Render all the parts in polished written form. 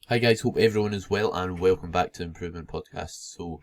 Hi guys, hope everyone is well and welcome back to Improvement Podcast. So,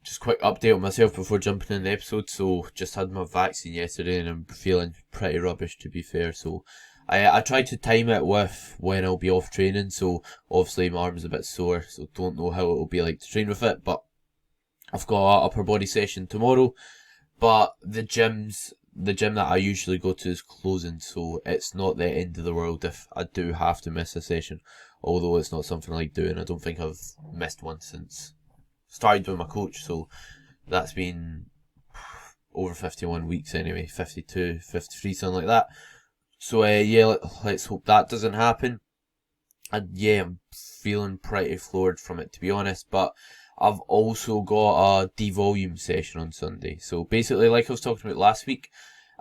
just quick update on myself before jumping in the episode. So, just had my vaccine yesterday and I'm feeling pretty rubbish to be fair. So, I tried to time it with when I'll be off training. So, obviously my arm's a bit sore, so don't know how it'll be like to train with it. But I've got an upper body session tomorrow. But the gym that I usually go to is closing, so it's not the end of the world if I do have to miss a session. Although it's not something I like doing. I don't think I've missed one since started with my coach, so that's been over 51 weeks anyway, 52, 53, something like that. So yeah, let's hope that doesn't happen. And yeah, I'm feeling pretty floored from it to be honest, but I've also got a devolume session on Sunday. So basically, like I was talking about last week,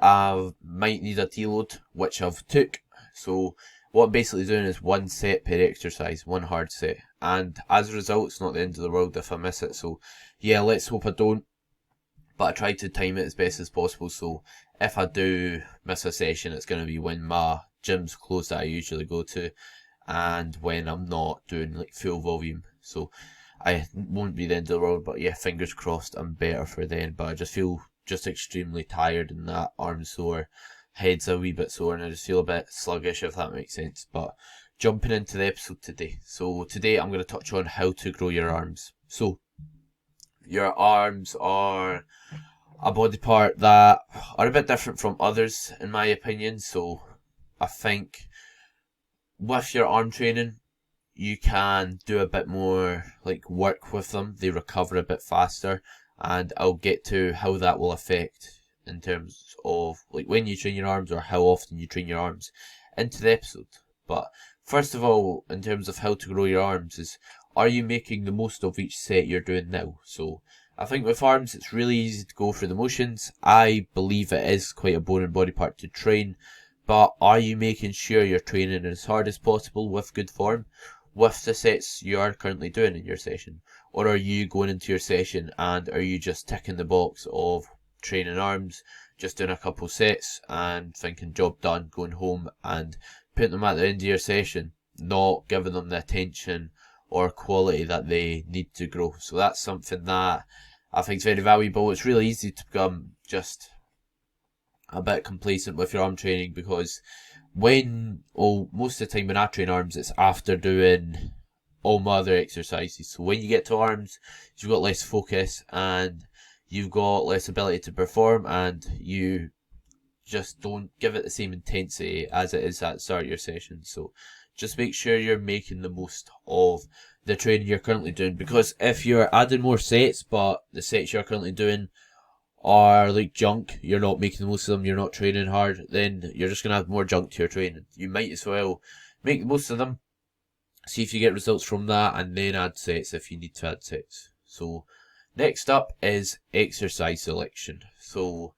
I might need a deload, which I've took. So what I'm basically doing is one set per exercise, one hard set. And as a result, it's not the end of the world if I miss it. So yeah, let's hope I don't. But I try to time it as best as possible. So if I do miss a session, it's going to be when my gym's closed that I usually go to, and when I'm not doing like full volume. So I won't be the end of the world, but yeah, fingers crossed I'm better for then. But I just feel just extremely tired and that arm sore, head's a wee bit sore, and I just feel a bit sluggish if that makes sense. But jumping into the episode today. So today I'm going to touch on how to grow your arms. So your arms are a body part that are a bit different from others in my opinion. So I think with your arm training, you can do a bit more like work with them. They recover a bit faster, and I'll get to how that will affect in terms of like when you train your arms or how often you train your arms into the episode. But first of all, in terms of how to grow your arms, is are you making the most of each set you're doing now? So I think with arms, it's really easy to go through the motions. I believe it is quite a boring body part to train, but are you making sure you're training as hard as possible with good form, with the sets you are currently doing in your session? Or are you going into your session and are you just ticking the box of training arms, just doing a couple sets and thinking job done, going home and putting them at the end of your session, not giving them the attention or quality that they need to grow? So that's something that I think is very valuable. It's really easy to become just a bit complacent with your arm training because most of the time when I train arms, it's after doing all my other exercises. So when you get to arms, you've got less focus and you've got less ability to perform, and you just don't give it the same intensity as it is at the start of your session. So just make sure you're making the most of the training you're currently doing, because if you're adding more sets but the sets you're currently doing are like junk, you're not making the most of them, you're not training hard, then you're just going to have more junk to your training. You might as well make the most of them, see if you get results from that, and then add sets if you need to add sets. So next up is exercise selection. So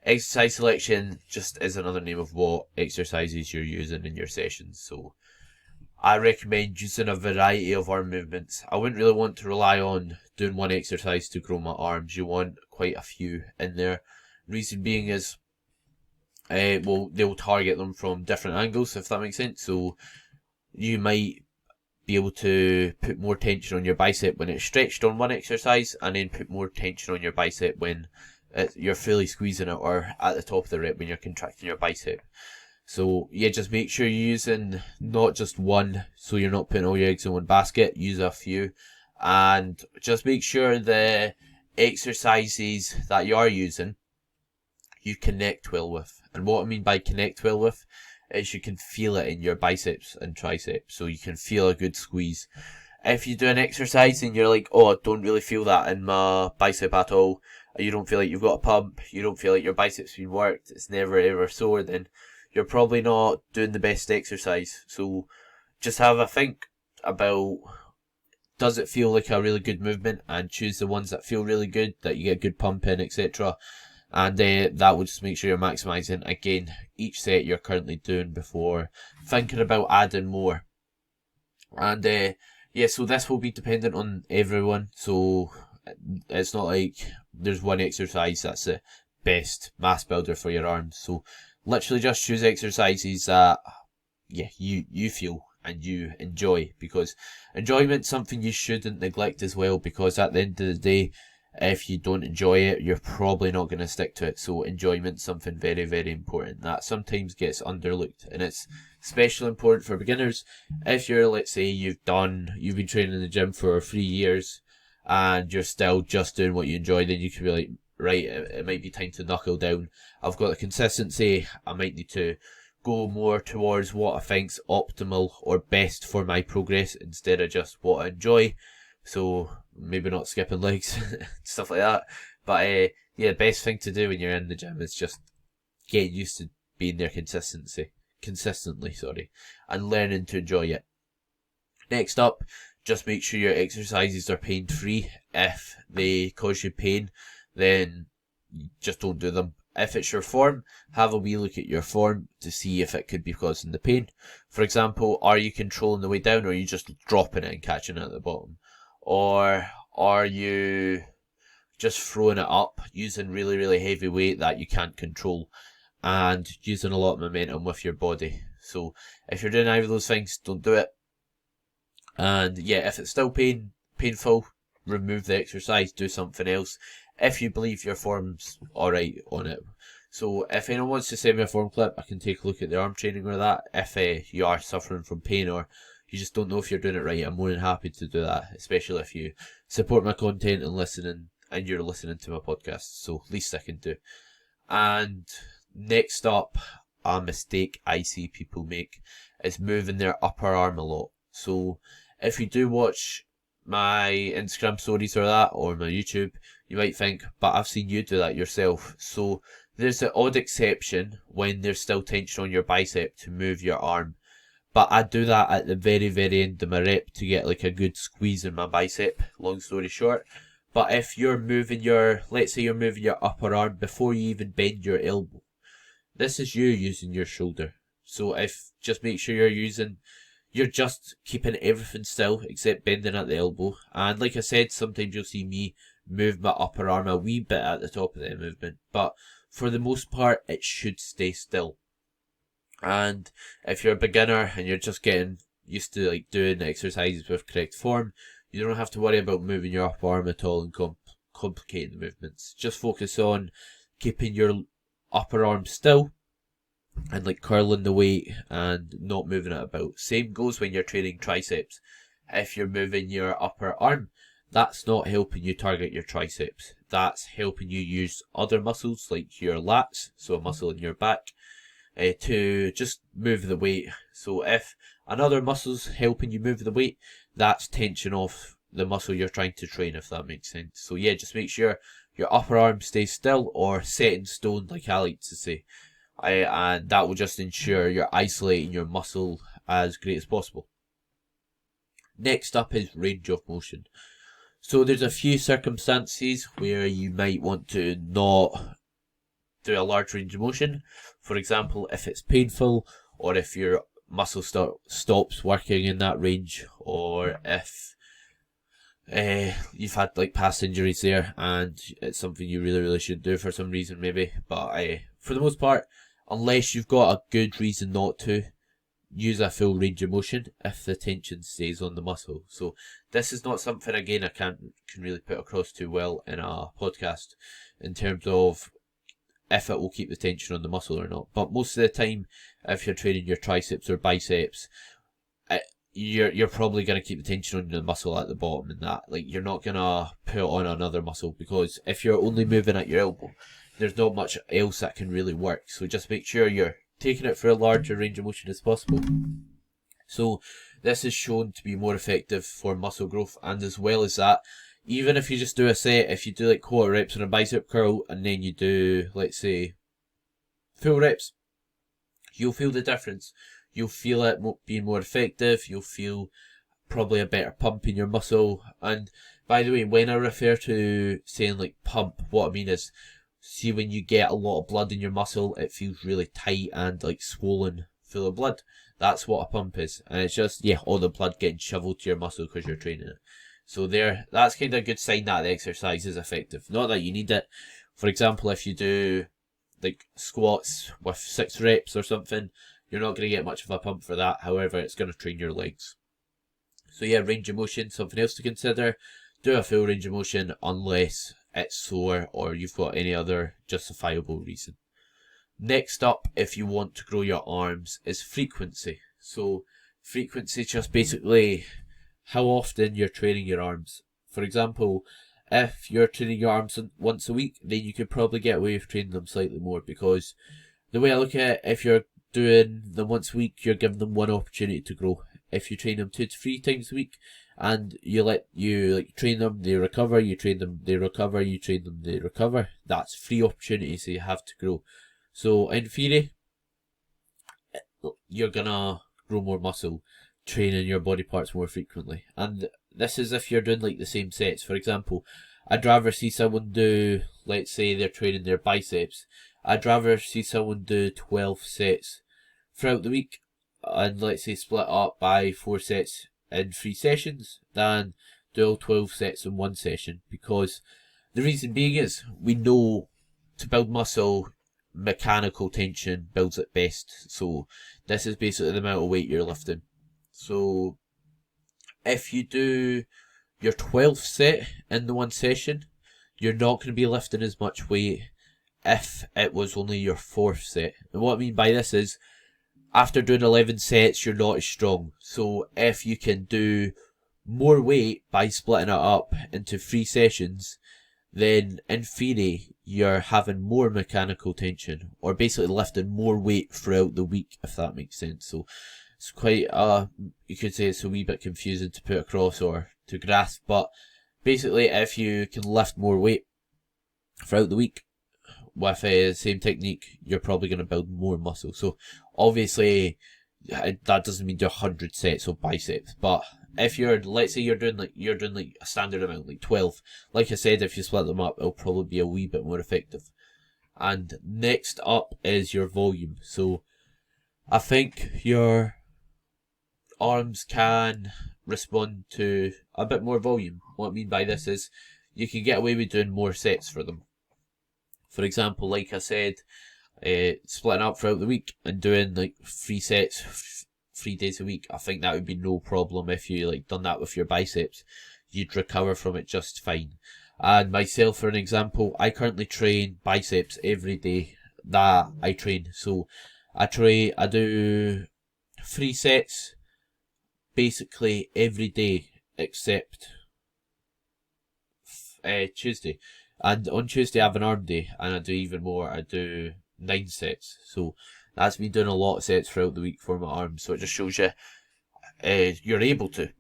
exercise selection just is another name of what exercises you're using in your sessions. So I recommend using a variety of arm movements. I wouldn't really want to rely on doing one exercise to grow my arms. You want quite a few in there. Reason being is, they'll target them from different angles, if that makes sense. So you might be able to put more tension on your bicep when it's stretched on one exercise, and then put more tension on your bicep when you're fully squeezing it, or at the top of the rep when you're contracting your bicep. So yeah, just make sure you're using not just one, so you're not putting all your eggs in one basket. Use a few, and just make sure the exercises that you are using you connect well with. And what I mean by connect well with is you can feel it in your biceps and triceps, so you can feel a good squeeze. If you do an exercise and you're like, oh, I don't really feel that in my bicep at all, you don't feel like you've got a pump, you don't feel like your biceps been worked, it's never ever sore, then you're probably not doing the best exercise. So just have a think about, does it feel like a really good movement, and choose the ones that feel really good, that you get good pump in, etc. And that will just make sure you're maximising, again, each set you're currently doing before thinking about adding more. And yeah, so this will be dependent on everyone. So it's not like there's one exercise that's the best mass builder for your arms. So literally just choose exercises that you feel and you enjoy, because enjoyment's something you shouldn't neglect as well, because at the end of the day, if you don't enjoy it, you're probably not going to stick to it. So enjoyment's something very, very important that sometimes gets underlooked, and it's especially important for beginners. If you're, let's say, you've been training in the gym for 3 years and you're still just doing what you enjoy, then you can be like, right, it might be time to knuckle down. I've got the consistency, I might need to go more towards what I think's optimal or best for my progress instead of just what I enjoy. So maybe not skipping legs, stuff like that. But yeah, the best thing to do when you're in the gym is just getting used to being there consistently, and learning to enjoy it. Next up, just make sure your exercises are pain free. If they cause you pain, then just don't do them. If it's your form, have a wee look at your form to see if it could be causing the pain. For example, are you controlling the way down, or are you just dropping it and catching it at the bottom? Or are you just throwing it up using really, really heavy weight that you can't control and using a lot of momentum with your body? So if you're doing either of those things, don't do it. And yeah, if it's still painful, remove the exercise, do something else, if you believe your form's alright on it. So if anyone wants to send me a form clip, I can take a look at the arm training or that. If you are suffering from pain, or you just don't know if you're doing it right, I'm more than happy to do that, especially if you support my content and you're listening to my podcast. So least I can do. And next up, a mistake I see people make is moving their upper arm a lot. So if you do watch my Instagram stories or that, or my YouTube, you might think, but I've seen you do that yourself. So there's the odd exception when there's still tension on your bicep to move your arm. But I do that at the very, very end of my rep to get like a good squeeze in my bicep, long story short. But if you're moving let's say you're moving your upper arm before you even bend your elbow, this is you using your shoulder. So just make sure you're just keeping everything still except bending at the elbow. And like I said, sometimes you'll see me move my upper arm a wee bit at the top of the movement, but for the most part, it should stay still. And if you're a beginner and you're just getting used to like doing exercises with correct form, you don't have to worry about moving your upper arm at all and complicating the movements. Just focus on keeping your upper arm still and like curling the weight and not moving it about. Same goes when you're training triceps. If you're moving your upper arm, that's not helping you target your triceps. That's helping you use other muscles like your lats, so a muscle in your back, to just move the weight. So if another muscle's helping you move the weight, that's tension off the muscle you're trying to train, if that makes sense. So yeah, just make sure your upper arm stays still or set in stone, like I like to say. And that will just ensure you're isolating your muscle as great as possible. Next up is range of motion. So there's a few circumstances where you might want to not do a large range of motion. For example, if it's painful, or if your muscle stops working in that range, or if you've had like past injuries there and it's something you really, really shouldn't do for some reason maybe. But for the most part, unless you've got a good reason not to, use a full range of motion if the tension stays on the muscle. So this is not something, again, I can really put across too well in a podcast in terms of if it will keep the tension on the muscle or not. But most of the time, if you're training your triceps or biceps, you're probably going to keep the tension on the muscle at the bottom, and that, like, you're not going to put on another muscle, because if you're only moving at your elbow, there's not much else that can really work. So just make sure you're taking it for a larger range of motion as possible. So this is shown to be more effective for muscle growth, and as well as that, even if you just do a set, if you do like quarter reps on a bicep curl and then you do, let's say, full reps, you'll feel the difference. You'll feel it being more effective. You'll feel probably a better pump in your muscle. And by the way, when I refer to saying like pump, what I mean is, see, when you get a lot of blood in your muscle, it feels really tight and like swollen, full of blood. That's what a pump is. And it's just, yeah, all the blood getting shoveled to your muscle because you're training it. So that's kind of a good sign that the exercise is effective. Not that you need it. For example, if you do like squats with 6 reps or something, you're not going to get much of a pump for that. However, it's going to train your legs. So yeah, range of motion, something else to consider. Do a full range of motion unless it's sore or you've got any other justifiable reason. Next up, if you want to grow your arms, is frequency. So frequency is just basically how often you're training your arms. For example, if you're training your arms once a week, then you could probably get away with training them slightly more, because the way I look at it, if you're doing them once a week, you're giving them one opportunity to grow. If you train them 2 to 3 times a week and you train them, they recover, you train them, they recover, you train them, they recover, that's 3 opportunities that you have to grow. So in theory, you're gonna grow more muscle training your body parts more frequently. And this is if you're doing like the same sets. For example, I'd rather see someone do, let's say they're training their biceps, I'd rather see someone do 12 sets throughout the week and let's say split up by 4 sets in 3 sessions than do all 12 sets in 1 session. Because the reason being is, we know to build muscle, mechanical tension builds it best. So this is basically the amount of weight you're lifting. So if you do your 12th set in the 1 session, you're not going to be lifting as much weight if it was only your 4th set. And what I mean by this is, after doing 11 sets, you're not as strong. So if you can do more weight by splitting it up into 3 sessions, then in theory, you're having more mechanical tension, or basically lifting more weight throughout the week, if that makes sense. So it's quite, you could say it's a wee bit confusing to put across or to grasp, but basically if you can lift more weight throughout the week with the same technique, you're probably going to build more muscle. So obviously that doesn't mean do 100 sets of biceps, but if let's say you're doing like a standard amount, like 12, like I said, if you split them up, it'll probably be a wee bit more effective. And next up is your volume. So I think your arms can respond to a bit more volume. What I mean by this is, you can get away with doing more sets for them. For example, like I said, splitting up throughout the week and doing like 3 sets 3 days a week, I think that would be no problem. If you like done that with your biceps, you'd recover from it just fine. And myself, for an example, I currently train biceps every day that I train. So I do 3 sets basically every day except Tuesday. And on Tuesday I have an arm day, and I do even more. I do 9 sets. So that's me doing a lot of sets throughout the week for my arms. So it just shows you you're able to.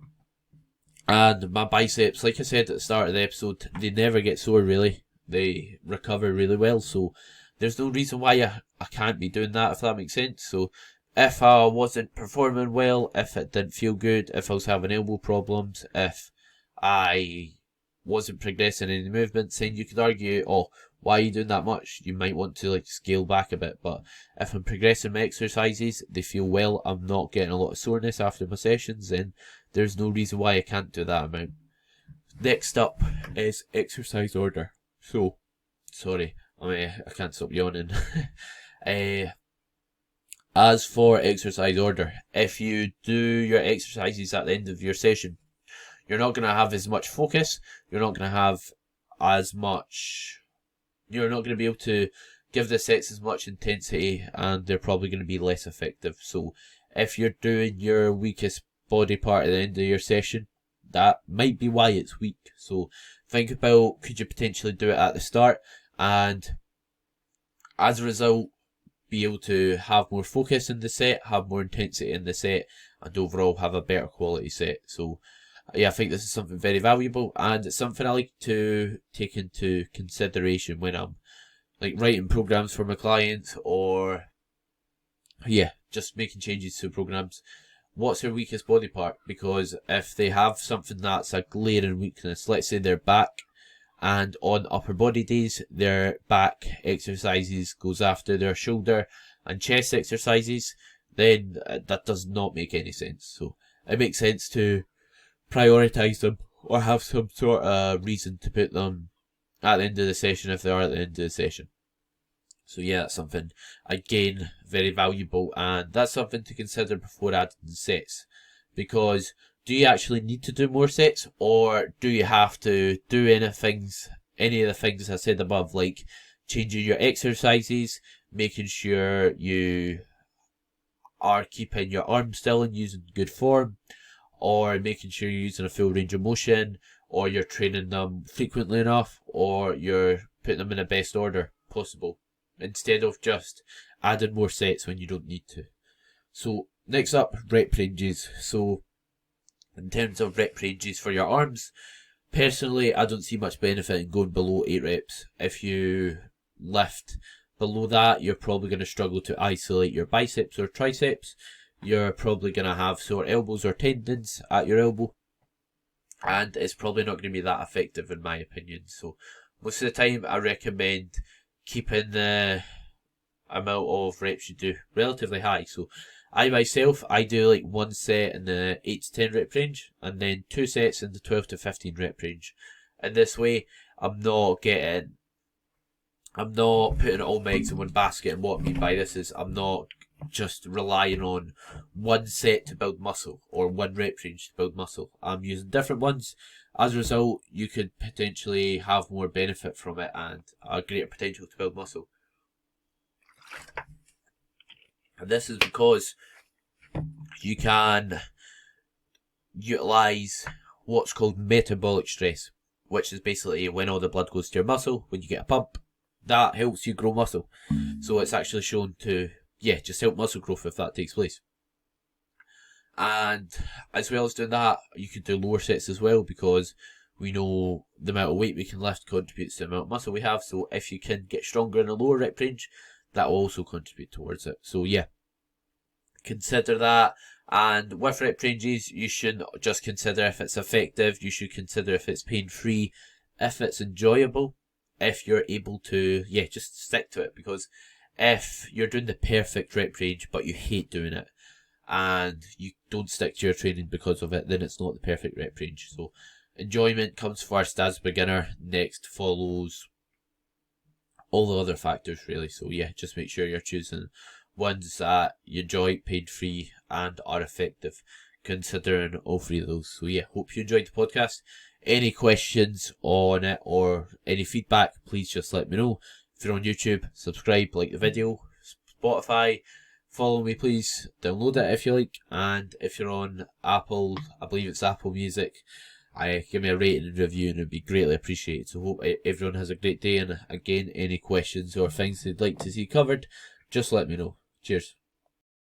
And my biceps, like I said at the start of the episode, they never get sore really. They recover really well. So there's no reason why I can't be doing that, if that makes sense. So if I wasn't performing well, if it didn't feel good, if I was having elbow problems, if I wasn't progressing any movements, then you could argue, oh, why are you doing that much? You might want to like scale back a bit. But if I'm progressing my exercises, they feel well, I'm not getting a lot of soreness after my sessions, then there's no reason why I can't do that amount. Next up is exercise order. So, sorry, I can't stop yawning. As for exercise order, if you do your exercises at the end of your session, you're not going to have as much focus, you're not going to have as much, you're not going to be able to give the sets as much intensity, and they're probably going to be less effective. So if you're doing your weakest body part at the end of your session, that might be why it's weak. So think about, could you potentially do it at the start, and as a result be able to have more focus in the set, have more intensity in the set, and overall have a better quality set. So yeah, I think this is something very valuable, and it's something I like to take into consideration when I'm like writing programs for my clients, or yeah, just making changes to programs. What's their weakest body part? Because if they have something that's a glaring weakness, let's say their back, and on upper body days their back exercises goes after their shoulder and chest exercises, then that does not make any sense. So it makes sense to prioritise them, or have some sort of reason to put them at the end of the session if they are at the end of the session. So yeah, that's something, again, very valuable, and that's something to consider before adding sets. Because do you actually need to do more sets, or do you have to do any of the things I said above, like changing your exercises, making sure you are keeping your arms still and using good form, or making sure you're using a full range of motion, or you're training them frequently enough, or you're putting them in the best order possible, instead of just adding more sets when you don't need to. So next up, rep ranges. So in terms of rep ranges for your arms, personally, I don't see much benefit in going below 8 reps. If you lift below that, you're probably going to struggle to isolate your biceps or triceps. You're probably going to have sore elbows or tendons at your elbow, and it's probably not going to be that effective in my opinion. So most of the time I recommend keeping the amount of reps you do relatively high. So I myself, I do like one set in the 8 to 10 rep range, and then 2 sets in the 12 to 15 rep range. In this way, I'm not putting all my eggs in one basket, and what I mean by this is I'm not just relying on one set to build muscle or one rep range to build muscle. I'm using different ones. As a result, you could potentially have more benefit from it and a greater potential to build muscle. And this is because you can utilise what's called metabolic stress, which is basically when all the blood goes to your muscle, when you get a pump, that helps you grow muscle. So it's actually shown to, just help muscle growth if that takes place. And as well as doing that, you could do lower sets as well, because we know the amount of weight we can lift contributes to the amount of muscle we have. So if you can get stronger in a lower rep range, that will also contribute towards it. So yeah, consider that. And with rep ranges, you shouldn't just consider if it's effective, you should consider if it's pain-free, if it's enjoyable, if you're able to, just stick to it. Because if you're doing the perfect rep range but you hate doing it and you don't stick to your training because of it, then it's not the perfect rep range. So enjoyment comes first as a beginner, next follows all the other factors really. So just make sure you're choosing ones that you enjoy, pain-free, and are effective, considering all 3 of those. So hope you enjoyed the podcast. Any questions on it or any feedback, please just let me know. If you're on YouTube, subscribe, like the video. Spotify, follow me please, download it if you like. And if you're on Apple, I believe it's Apple Music, give me a rating and review and it'd be greatly appreciated. So hope everyone has a great day, and again, any questions or things they'd like to see covered, just let me know. Cheers.